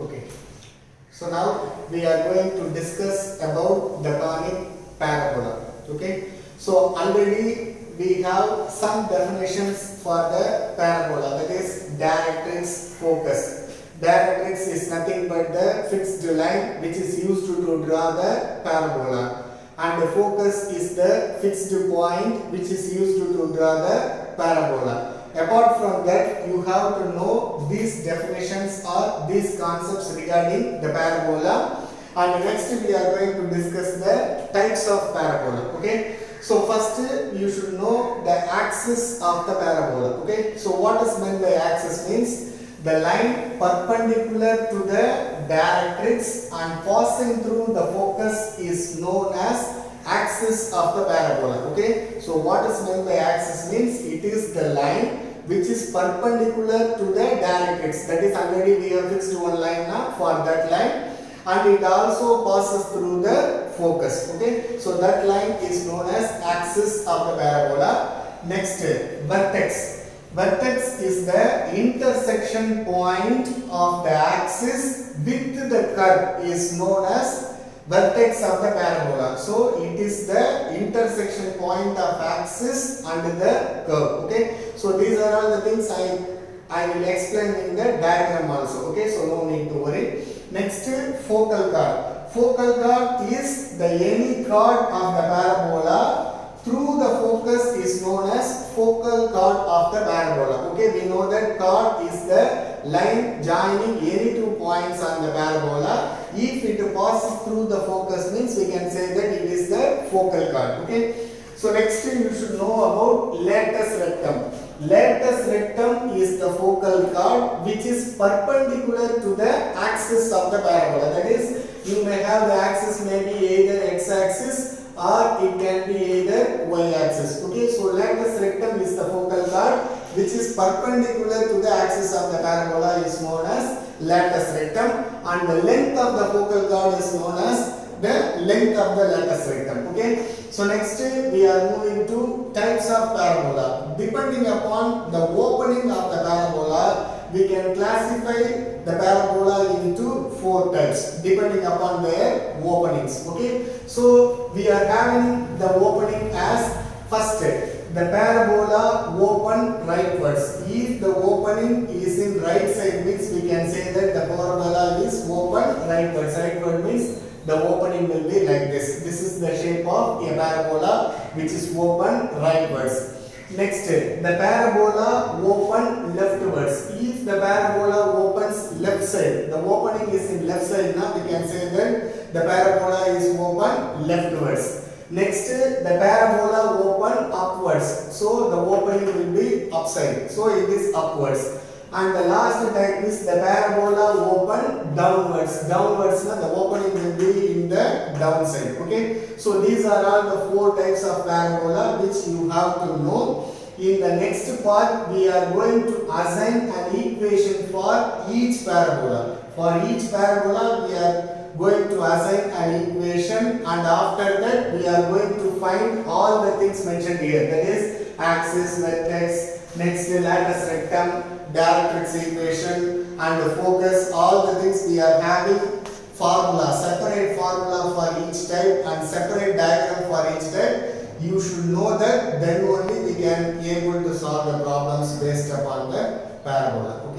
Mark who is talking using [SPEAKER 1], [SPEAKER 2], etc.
[SPEAKER 1] Okay. So now we are going to discuss about the conic parabola. Okay. So already we have some definitions for the parabola, that is directrix, focus. Directrix is nothing but the fixed line which is used to draw the parabola, and the focus is the fixed point which is used to draw the parabola. Apart from that, you have to know these definitions or these concepts regarding the parabola, and next we are going to discuss the types of parabola. Okay. So first you should know the axis of the parabola. Okay. So what is meant by axis means the line perpendicular to the directrix and passing through the focus is known as axis of the parabola. Okay. So what is meant by axis means it is the line which is perpendicular to the directrix. That is, already we have fixed one line now for that line, and it also passes through the focus. Okay. So that line is known as axis of the parabola. Next, vertex. Vertex is the intersection point of the axis with the curve is known as vertex of the parabola. So it is the intersection point of axis and the curve. Okay. So these are all the things I will explain in the diagram also. Okay. So no need to worry. Next, focal chord. Focal chord is the any chord of the parabola through the focus is known as focal chord of the parabola. Okay, we know that chord is the line joining any two points on the parabola. If it passes through the focus means we can say that it is the focal chord. Okay. So next you should know about latus rectum. Latus rectum is the focal chord which is perpendicular to the axis of the parabola. That is, you may have the axis may be either x-axis or it can be either y-axis. Okay, so latus rectum is the focal chord which is perpendicular to the axis of the parabola is known as latus rectum, and the length of the focal chord is known as the length of the latus rectum. Okay, so next we are moving to types of parabola. Depending upon the opening of the parabola, we can classify the parabola into four types depending upon their openings. Okay, so we are having the opening as first, the parabola open rightwards. If the opening is in right side means we can say that the parabola is open rightwards. Rightward means the opening will be like this. This is the shape of a parabola which is open rightwards. Next, the parabola open leftwards. If the parabola opens left side, the opening is in left side, now we can say that the parabola is open leftwards. Next, the parabola open upwards. So the opening will be upside. So it is upwards. And the last type is the parabola open downwards. Downwards, the opening will be in the downside. Okay. So these are all the four types of parabola which you have to know. In the next part, we are going to assign an equation for each parabola. For each parabola, we are going to assign an equation, and after that, we are going to find all the things mentioned here. That is axis, vertex, next latus rectum, directrix equation, and the focus. All the things we are having formula, separate formula for each type and separate diagram for each type. You should know that, then only we can be able to solve the problems based upon the parabola.